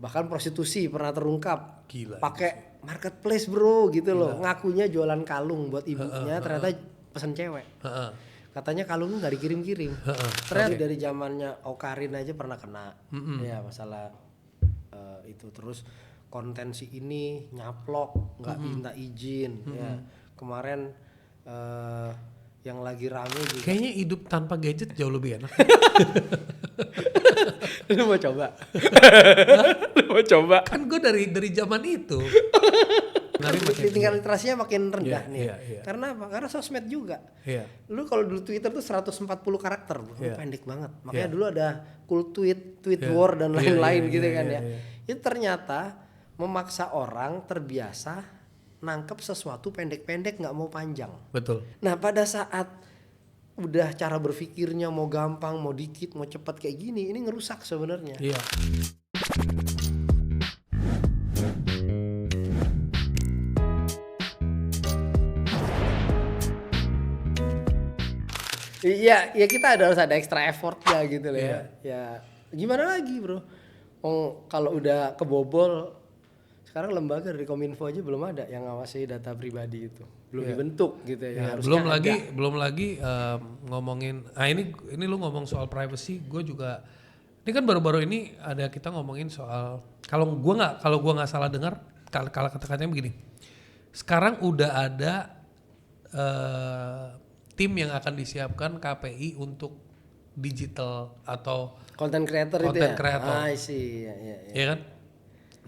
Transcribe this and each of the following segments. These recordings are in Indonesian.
bahkan prostitusi pernah terungkap. Gila. Pakai marketplace bro gitu loh, ngakunya jualan kalung buat ibunya, ternyata pesen cewek. Katanya kalungnya nggak dikirim-kirim. Ternyata dari zamannya Okarin aja pernah kena ya masalah itu. Terus konten si ini nyaplok nggak minta izin ya. Kemarin yang lagi rame juga. Kayaknya hidup tanpa gadget jauh lebih enak. Lu mau coba? Lu mau coba? Kan gue dari zaman itu. Tingkat literasinya makin rendah nih. Iya. Karena apa? Karena sosmed juga. Iya. Lu kalau dulu Twitter tuh 140 karakter, pendek banget. Makanya Iya. dulu ada cool tweet war dan lain-lain gitu kan ya. Iya. Itu ternyata memaksa orang terbiasa nangkep sesuatu pendek-pendek, nggak mau panjang. Betul. Nah pada saat udah cara berpikirnya mau gampang, mau dikit, mau cepat kayak gini, ini ngerusak sebenarnya. Iya. Iya, ya kita harus ada extra effort ya gitu loh ya. Ya gimana lagi bro? Kalau udah kebobol, sekarang lembaga dari Kominfo aja belum ada yang ngawasi data pribadi itu, belum dibentuk gitu ya. Belum lagi ngomongin. Ini lu ngomong soal privacy, gue juga. Ini kan baru-baru ini ada kita ngomongin soal kalau gua nggak salah dengar kalau kata-katanya begini. Sekarang udah ada tim yang akan disiapkan KPI untuk digital atau content creator itu ya. Creator. Iya. Ya kan?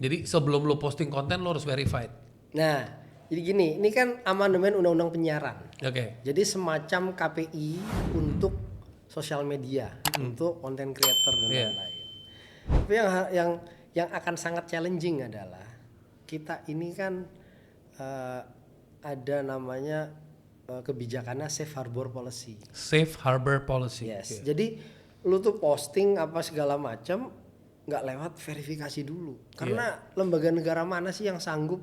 Jadi sebelum lo posting konten lo harus verified. Nah, jadi gini, ini kan amandemen undang-undang penyiaran. Oke. Jadi semacam KPI untuk sosial media, untuk content creator dan lain-lain. Tapi yang akan sangat challenging adalah kita ini kan ada namanya kebijakannya safe harbor policy. Safe harbor policy. Yes. Jadi lu tuh posting apa segala macam nggak lewat verifikasi dulu. Karena lembaga negara mana sih yang sanggup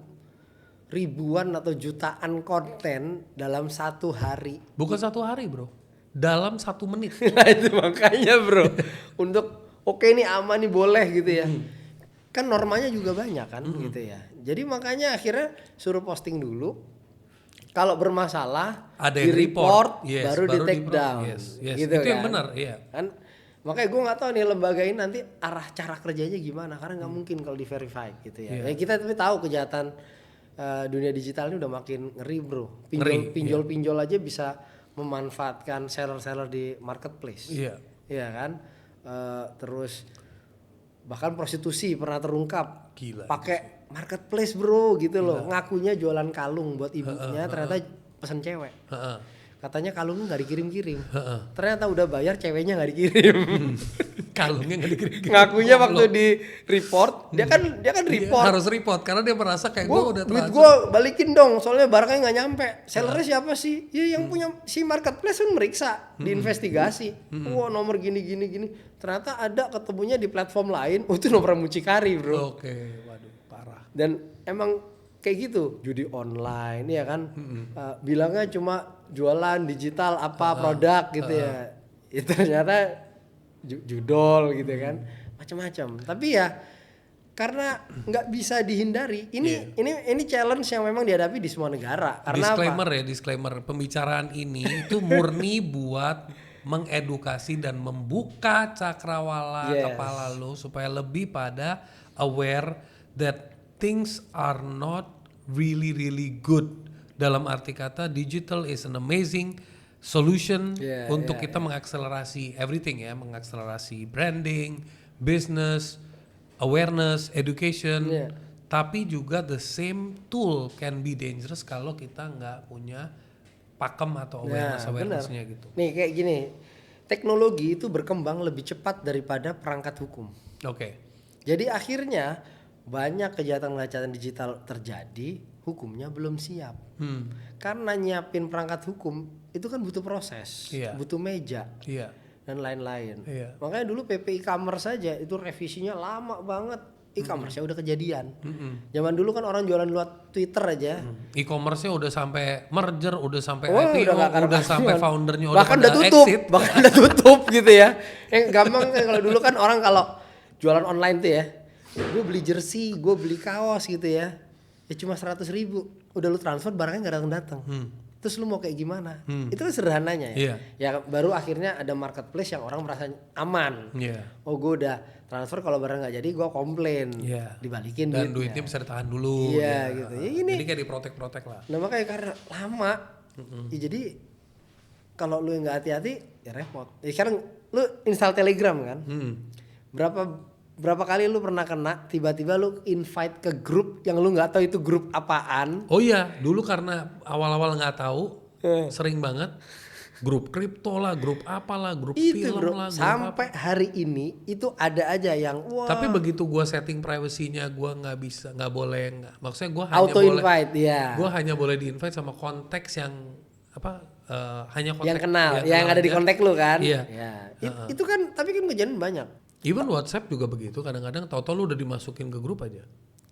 ribuan atau jutaan konten dalam satu hari? Bukan satu hari bro, dalam 1 menit. Nah itu makanya bro, untuk oke nih aman nih boleh gitu ya. Kan normanya juga banyak kan gitu ya. Jadi makanya akhirnya suruh posting dulu. Kalau bermasalah ada di report yes, baru di take down. Yes. Gitu Itu kan. yang benar, iya. Kan makanya gue nggak tahu nih lembaga ini nanti arah cara kerjanya gimana karena nggak mungkin kalau di verify gitu ya. Ya kita tapi tahu kejahatan dunia digital ini udah makin ngeri bro. Pinjol aja bisa memanfaatkan seller-seller di marketplace. Iya. Iya kan. Terus bahkan prostitusi pernah terungkap. Gila. Pakai marketplace bro gitu loh. Ngakunya jualan kalung buat ibunya, ternyata pesen cewek. Katanya kalungnya nggak dikirim-kirim. Ternyata udah bayar, ceweknya nggak dikirim. Kalungnya nggak dikirim. Ngakunya waktu di report, dia kan report. Harus report karena dia merasa kayak gue udah duit gue balikin dong, soalnya barangnya nggak nyampe. Sellernya siapa sih? Ya yang punya si marketplace kan meriksa, diinvestigasi. Wah nomor gini. Ternyata ada ketemunya di platform lain. Itu nomor mucikari bro. Oke, waduh parah. Dan emang kayak gitu, judi online ya kan. Bilangnya cuma jualan digital apa produk gitu ya. Itu ternyata judol gitu kan. Macam-macam. Tapi ya karena nggak bisa dihindari. Ini challenge yang memang dihadapi di semua negara. Karena Disclaimer pembicaraan ini itu murni buat mengedukasi dan membuka cakrawala kepala lo supaya lebih pada aware that things are not really good. Dalam arti kata digital is an amazing solution untuk kita mengakselerasi everything ya, mengakselerasi branding, business, awareness, education. Tapi juga the same tool can be dangerous kalau kita nggak punya pakem atau awareness-nya gitu. Nih kayak gini, teknologi itu berkembang lebih cepat daripada perangkat hukum. Oke. Jadi akhirnya banyak kejahatan-kejahatan digital terjadi, hukumnya belum siap. Karena nyiapin perangkat hukum itu kan butuh proses, butuh meja, dan lain-lain. Makanya dulu PP e-commerce saja itu revisinya lama banget. E-commerce-nya udah kejadian. Zaman dulu kan orang jualan lewat Twitter aja. E-commerce-nya udah sampai merger, udah sampai IPO, udah sampai foundernya bahkan udah tutup, exit. Bahkan udah tutup gitu ya. Yang gampang kalau dulu kan orang kalau jualan online tuh ya, gue beli jersey, gue beli kaos gitu ya cuma 100.000, udah lu transfer barangnya nggak datang. Terus lu mau kayak gimana? Itu kan sederhananya ya. Ya baru akhirnya ada marketplace yang orang merasa aman. Oh gue udah transfer, kalau barang nggak jadi gue komplain, dibalikin dan duitnya bisa ditahan dulu. Gitu. Ya, ini. Jadi kayak diprotek lah. Nah makanya karena lama, ya jadi kalau lu nggak hati-hati ya repot. Ya sekarang lu install Telegram kan? Berapa kali lu pernah kena tiba-tiba lu invite ke grup yang lu nggak tahu itu grup apaan? Oh iya, dulu karena awal-awal nggak tahu, sering banget grup kripto lah, grup apalah, grup itu, film bro, lah, sampai hari ini itu ada aja yang wah. Tapi begitu gua setting privacy-nya, gua nggak boleh, maksudnya gua hanya auto invite, gua hanya boleh di invite sama konteks yang hanya konteks yang kenal, yang ada di kontak lu kan? Iya. Itu kan, tapi kan kejadian banyak. Even WhatsApp juga begitu, kadang-kadang tau-tau lu udah dimasukin ke grup aja.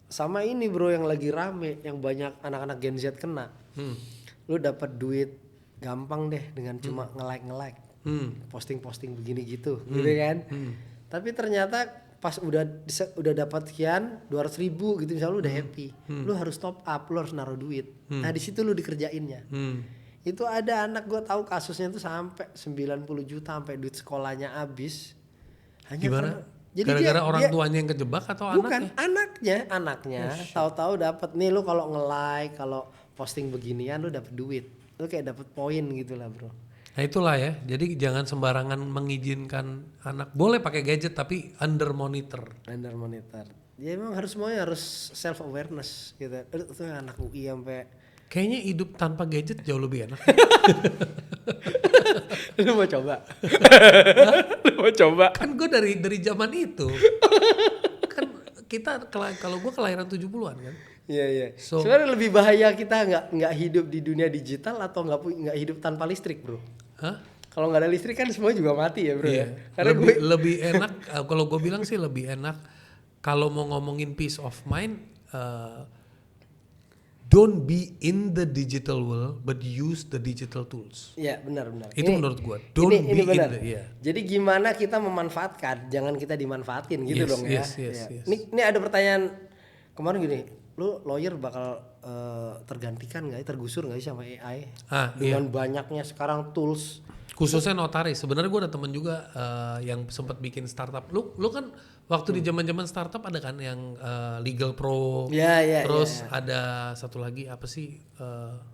Sama ini bro yang lagi rame, yang banyak anak-anak Gen Z kena. Lu dapat duit gampang deh dengan cuma nge-like. Posting-posting begini gitu kan. Tapi ternyata pas udah dapat sekian 200.000 gitu misalnya lu udah happy. Lu harus top up, lu harus naruh duit. Nah di situ lu dikerjainnya. Itu ada anak gue tahu kasusnya tuh sampai 90 juta sampai duit sekolahnya habis. Gimana? Jadi gara-gara orang tuanya yang kejebak atau bukan, anaknya tahu-tahu dapat nih, lu kalau nge-like, kalau posting beginian lu dapat duit. Lu kayak dapat poin gitu lah, bro. Nah itulah ya. Jadi jangan sembarangan mengizinkan anak boleh pakai gadget tapi under monitor. Ya emang semuanya harus self awareness gitu. Itu anak UI sampai kayaknya hidup tanpa gadget jauh lebih enak. Lu mau coba? Lu mau coba? Kan gue dari zaman itu. Kan kita kalau gue kelahiran 70-an kan. Iya. So, sebenarnya lebih bahaya kita nggak hidup di dunia digital atau nggak hidup tanpa listrik, bro. Hah? Kalau nggak ada listrik kan semua juga mati ya, bro. Iya. Karena lebih enak. Kalau gue bilang sih lebih enak kalau mau ngomongin peace of mind. Don't be in the digital world, but use the digital tools. Iya, benar. Itu menurut gua. Don't be benar. in the. Jadi gimana kita memanfaatkan, jangan kita dimanfaatin gitu dong ya. Yes. Ini ada pertanyaan kemarin gini, lu lawyer bakal tergantikan nggak? Tergusur nggak sih sama AI? Dengan banyaknya sekarang tools. Khususnya notaris. Sebenarnya gue ada temen juga yang sempat bikin startup. Lu kan waktu di zaman startup ada kan yang Legal Pro. Terus ada satu lagi apa sih?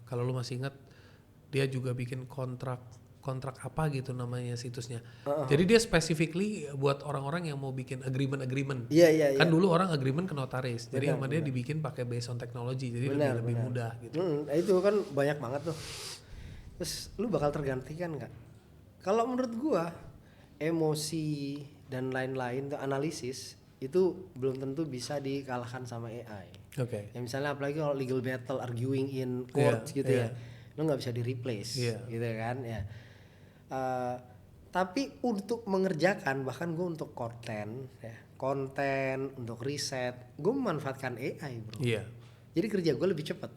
Kalau lu masih ingat, dia juga bikin kontrak apa gitu namanya situsnya. Jadi dia specifically buat orang-orang yang mau bikin agreement. Iya. Kan dulu orang agreement ke notaris. Jadi sama dia dibikin pakai based on technology. Jadi lebih mudah gitu. Itu kan banyak banget tuh. Terus lu bakal tergantikan nggak? Kalau menurut gua emosi dan lain-lain tuh analisis itu belum tentu bisa dikalahkan sama AI. Oke. Ya misalnya apalagi kalau legal battle arguing in court gitu ya, lu nggak bisa di replace gitu kan ya. Tapi untuk mengerjakan bahkan gua untuk konten untuk riset, gua memanfaatkan AI, bro. Jadi kerja gua lebih cepat.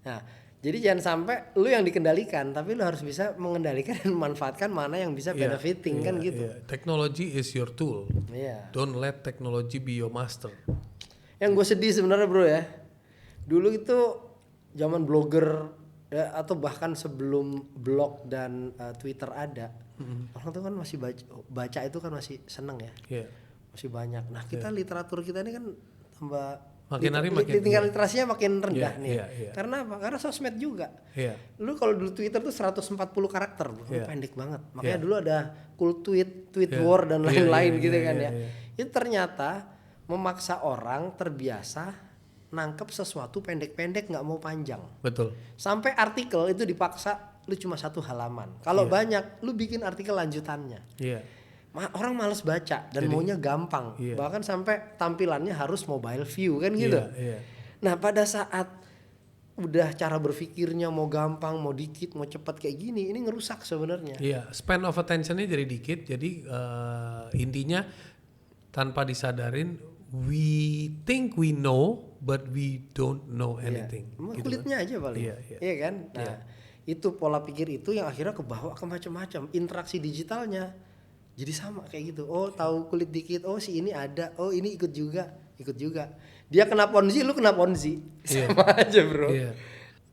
Nah, jadi jangan sampai lu yang dikendalikan, tapi lu harus bisa mengendalikan dan memanfaatkan mana yang bisa benefiting kan gitu. Technology is your tool. Don't let technology be your master. Yang gue sedih sebenarnya, bro ya. Dulu itu zaman blogger ya, atau bahkan sebelum blog dan Twitter ada, orang tuh kan masih baca itu kan masih seneng ya. Masih banyak. Nah, kita literatur kita ini kan tambah makin hari makin tingkat literasinya makin rendah nih. Karena apa? Karena sosmed juga. Lu kalau dulu Twitter tuh 140 karakter, pendek banget. Makanya dulu ada cool tweet war dan lain-lain gitu kan ya. Itu ternyata memaksa orang terbiasa nangkep sesuatu pendek-pendek, nggak mau panjang. Betul. Sampai artikel itu dipaksa lu cuma 1 halaman. Kalau banyak, lu bikin artikel lanjutannya. Orang malas baca dan maunya gampang, bahkan sampai tampilannya harus mobile view kan gitu. Nah pada saat udah cara berpikirnya mau gampang, mau dikit, mau cepat kayak gini, ini ngerusak sebenarnya. Span of attentionnya jadi dikit, jadi intinya tanpa disadarin we think we know but we don't know anything. Gitu kulitnya kan aja paling. Iya kan. Nah itu pola pikir itu yang akhirnya kebawa ke macam-macam interaksi digitalnya. jadi sama kayak gitu. Oh tahu kulit dikit, oh si ini ada, oh ini ikut juga. Dia kena ponzi, lu kena ponzi, sama aja bro. Iya.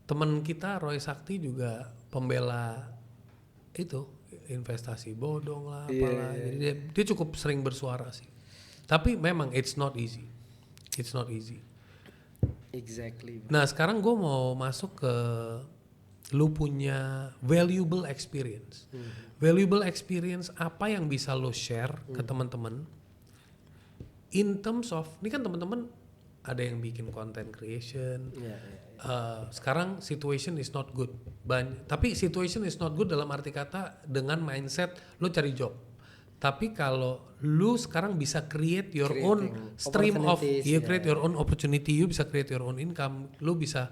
Temen kita Roy Sakti juga pembela itu investasi bodong lah, apalah. Jadi dia cukup sering bersuara sih. Tapi memang it's not easy. Exactly. Nah sekarang gue mau masuk ke lu punya valuable experience. Valuable experience apa yang bisa lo share ke teman-teman in terms of, ini kan teman-teman ada yang bikin content creation. Sekarang situation is not good. Tapi situation is not good dalam arti kata dengan mindset lo cari job. Tapi kalau lu sekarang bisa create your own stream of, you create your own opportunity, you bisa create your own income, lu bisa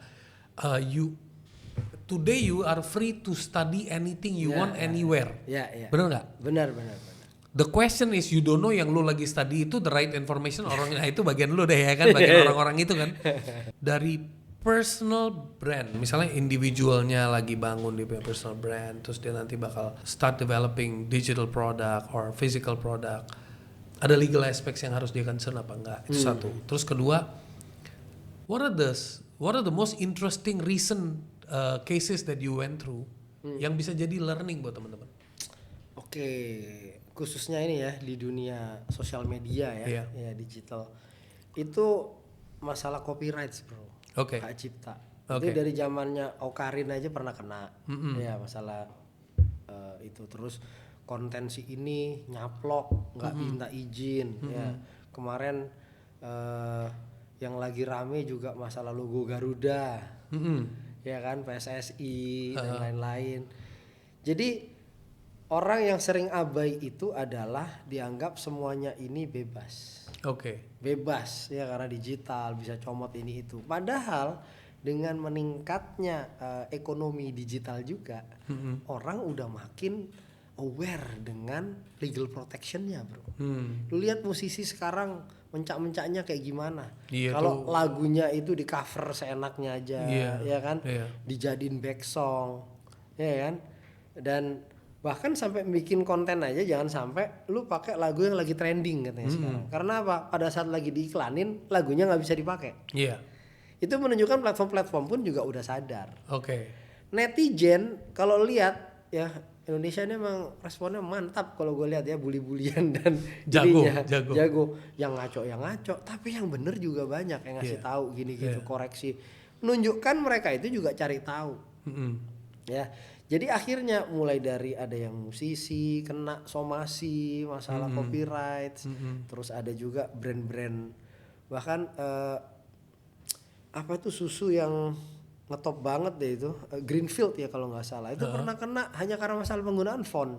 today you are free to study anything you want anywhere. Bener nggak? Benar. The question is you don't know yang lu lagi study itu the right information, orangnya itu bagian lu deh ya kan, bagian orang-orang itu kan. Dari personal brand, misalnya individualnya lagi bangun dia punya personal brand, terus dia nanti bakal start developing digital product or physical product. Ada legal aspects yang harus dia concern apa enggak? Itu satu. Terus kedua, what are the most interesting recent cases that you went through yang bisa jadi learning buat teman-teman? Oke, khususnya ini ya di dunia sosial media ya, digital. Itu masalah copyright bro. Hak cipta. Itu dari zamannya Okarin aja pernah kena. Ya masalah itu. Terus konten si ini nyaplok, nggak minta izin. Ya kemarin yang lagi rame juga masalah logo Garuda. Ya kan, PSSI dan lain-lain. Jadi orang yang sering abai itu adalah dianggap semuanya ini bebas. Bebas ya karena digital bisa comot ini itu. Padahal dengan meningkatnya ekonomi digital juga, orang udah makin aware dengan legal protectionnya bro. Lu lihat musisi sekarang mencak-mencaknya kayak gimana. Kalau lagunya itu di cover seenaknya aja, ya kan, dijadiin back song, ya kan, dan bahkan sampai bikin konten aja jangan sampai lu pakai lagu yang lagi trending katanya sekarang. Karena apa? Pada saat lagi diiklanin lagunya nggak bisa dipakai. Itu menunjukkan platform-platform pun juga udah sadar. Netizen kalau lihat ya Indonesia ini emang responnya mantap kalau gue lihat ya, bully-bulian dan jago. Yang ngaco, tapi yang bener juga banyak yang ngasih tahu gini gitu, koreksi. Menunjukkan mereka itu juga cari tahu. Ya. Jadi akhirnya mulai dari ada yang musisi kena somasi masalah copyright, terus ada juga brand-brand bahkan apa tuh susu yang ngetop banget deh itu Greenfield ya kalau nggak salah itu pernah kena hanya karena masalah penggunaan font.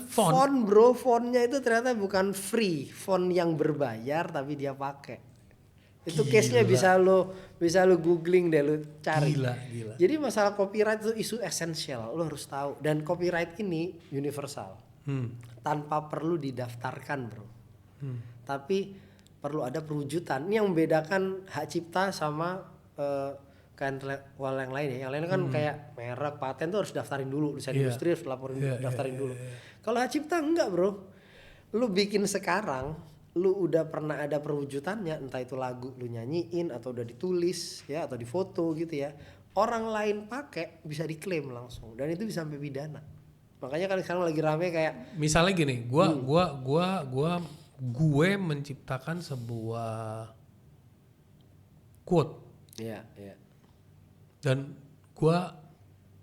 Font bro, fontnya itu ternyata bukan free, font yang berbayar tapi dia pakai. Itu case-nya bisa lo googling deh, lo cari. Gila. Jadi masalah copyright itu isu esensial, lo harus tahu. Dan copyright ini universal, tanpa perlu didaftarkan bro. Tapi perlu ada perwujudan. Ini yang membedakan hak cipta sama kan yang lain ya. Yang lain kan kayak merek, paten tuh harus daftarin dulu, desain industri harus laporin, daftarin dulu. Kalau hak cipta enggak bro, lo bikin sekarang. Lu udah pernah ada perwujudannya, entah itu lagu lu nyanyiin atau udah ditulis ya atau difoto gitu ya, orang lain pakai bisa diklaim langsung dan itu bisa sampai pidana. Makanya kan sekarang lagi rame kayak misalnya gini, gue menciptakan sebuah quote dan gue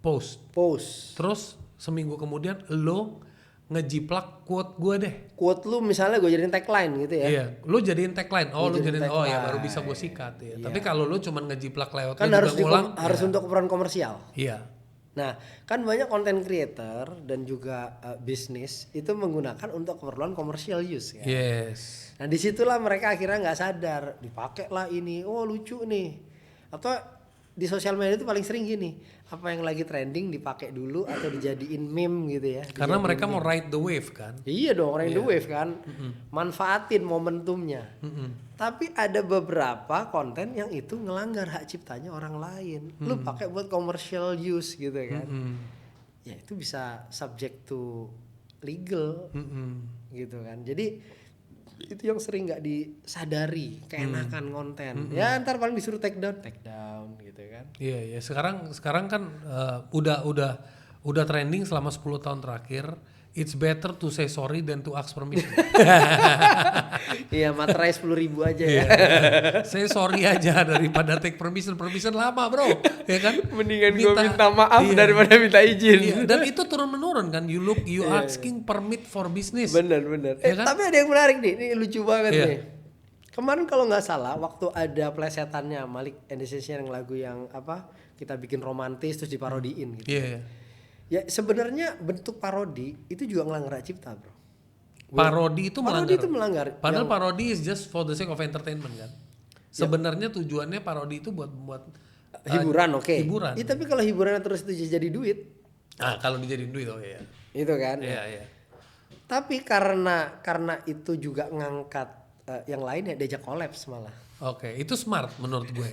post terus seminggu kemudian lo ngejiplak quote gue deh. Quote lu misalnya gue jadiin tagline gitu ya. Iya, lu jadiin tagline. Lu jadiin ya baru bisa gue sikat ya. Tapi kalau lu cuman ngejiplak lewat kan harus untuk keperluan komersial. Iya. Nah, kan banyak content creator dan juga bisnis itu menggunakan untuk keperluan commercial use kan. Yes. Nah, disitulah mereka akhirnya nggak sadar, dipakai lah ini. Oh, lucu nih. Atau di sosial media itu paling sering gini, apa yang lagi trending dipakai dulu atau dijadiin meme gitu ya. Karena mereka mau ride the wave kan. Iya dong, ride the wave kan. Manfaatin momentumnya. Tapi ada beberapa konten yang itu ngelanggar hak ciptanya orang lain. Lu pakai buat commercial use gitu kan. Ya itu bisa subject to legal gitu kan. Jadi itu yang sering nggak disadari, keenakan konten. Ya ntar paling disuruh take down gitu kan. Iya. Sekarang kan udah trending selama 10 tahun terakhir. It's better to say sorry than to ask permission. Iya, materai 10.000 aja ya. Say sorry aja daripada take permission lama bro, ya kan? Mendingan gue minta maaf daripada minta izin. Iya. Dan itu turun menurun kan, you asking permit for business. Bener. Ya kan? Tapi ada yang menarik nih, ini lucu banget nih. Kemarin kalau nggak salah, waktu ada plesetannya Malik and the Sensation yang lagu yang apa, kita bikin romantis terus diparodiin gitu. Iya. Ya sebenarnya bentuk parodi itu juga melanggar hak cipta bro. Parodi itu melanggar. Padahal parodi is just for the sake of entertainment kan. Sebenarnya tujuannya parodi itu buat hiburan, oke. Hiburan. Ya, tapi kalau hiburannya terus itu jadi duit. Kalau dijadiin duit ya. Itu kan. Iya. Tapi karena itu juga ngangkat yang lain ya diajak kolaps malah. Oke, itu smart menurut gue.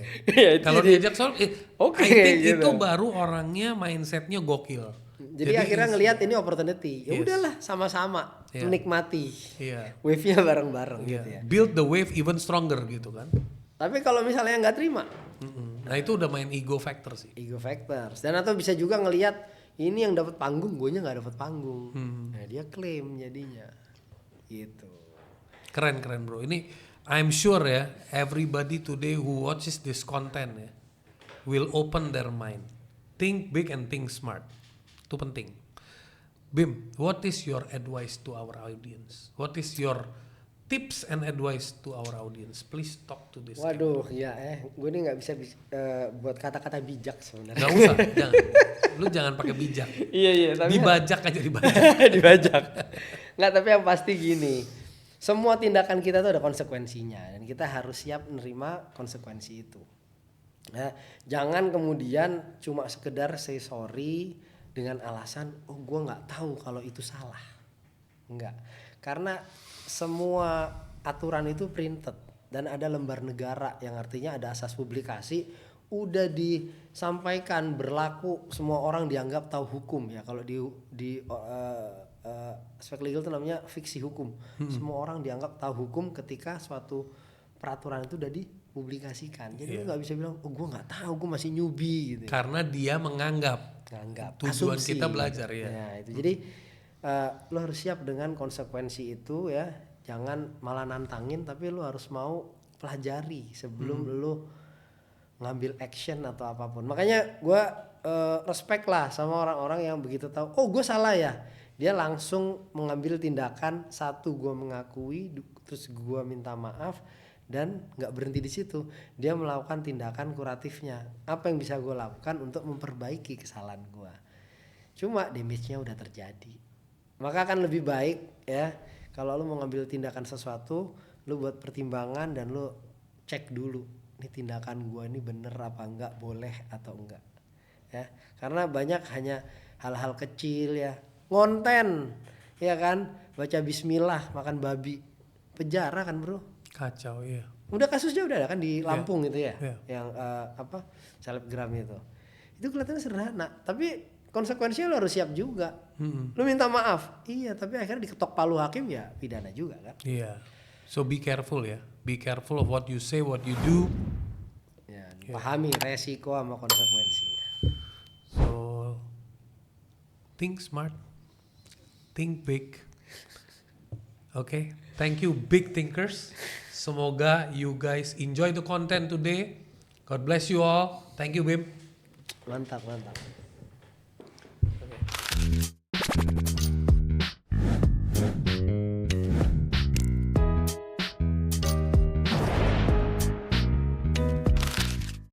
Kalau diajak soal, I think gitu. itu baru orangnya mindsetnya gokil. Jadi akhirnya ngelihat ini opportunity. Ya udahlah sama-sama menikmati. Iya. Wave-nya bareng-bareng gitu ya. Build the wave even stronger gitu kan. Tapi kalau misalnya nggak terima, nah itu udah main ego factor sih. Ego factors. Dan atau bisa juga ngelihat ini yang dapat panggung, guanya nggak dapat panggung. Nah dia klaim jadinya. Gitu. Keren bro. Ini I'm sure ya, everybody today who watches this content ya, will open their mind. Think big and think smart. Itu penting. Bim, what is your advice to our audience? What is your tips and advice to our audience? Please talk to this. Waduh, ya gue ini nggak bisa buat kata-kata bijak sebenarnya. Nggak usah, jangan. Lu jangan pakai bijak. Iya, tapi dibajak aja dibajak. dibajak. Nggak, tapi yang pasti gini. Semua tindakan kita tuh ada konsekuensinya dan kita harus siap menerima konsekuensi itu. Nah, jangan kemudian cuma sekedar say sorry dengan alasan gue nggak tahu kalau itu salah. Enggak, karena semua aturan itu printed dan ada lembar negara yang artinya ada asas publikasi, udah disampaikan berlaku, semua orang dianggap tahu hukum ya. Kalau di aspek legal itu namanya fiksi hukum. Semua orang dianggap tahu hukum ketika suatu peraturan itu udah dipublikasikan. Jadi lu nggak bisa bilang gue nggak tahu, gue masih newbie gitu. Karena dia menganggap tujuan asumsi. Kita belajar ya. Nah, itu jadi lu harus siap dengan konsekuensi itu ya. Jangan malah nantangin, tapi lu harus mau pelajari sebelum lu ngambil action atau apapun. Makanya gue respect lah sama orang-orang yang begitu tahu, oh gue salah ya, dia langsung mengambil tindakan. Satu, gue mengakui, terus gue minta maaf, dan nggak berhenti di situ, dia melakukan tindakan kuratifnya. Apa yang bisa gue lakukan untuk memperbaiki kesalahan gue? Cuma damage-nya udah terjadi, maka akan lebih baik ya kalau lu mau ngambil tindakan sesuatu, lu buat pertimbangan dan lu cek dulu, ini tindakan gue ini bener apa enggak, boleh atau enggak ya. Karena banyak hanya hal-hal kecil ya, ngonten ya kan, baca bismillah makan babi, penjara kan bro. Kacau ya. Udah kasusnya udah ada kan di Lampung gitu ya, Yeah. yang selebgram itu kelihatannya sederhana, tapi konsekuensinya lo harus siap juga. Lu minta maaf, iya, tapi akhirnya diketok palu hakim ya pidana juga kan. Iya. So be careful ya, be careful of what you say, what you do. Ya, pahami resiko sama konsekuensinya. So think smart, think big. Okay, thank you big thinkers. Semoga you guys enjoy the content today. God bless you all. Thank you, Bim. Mantap.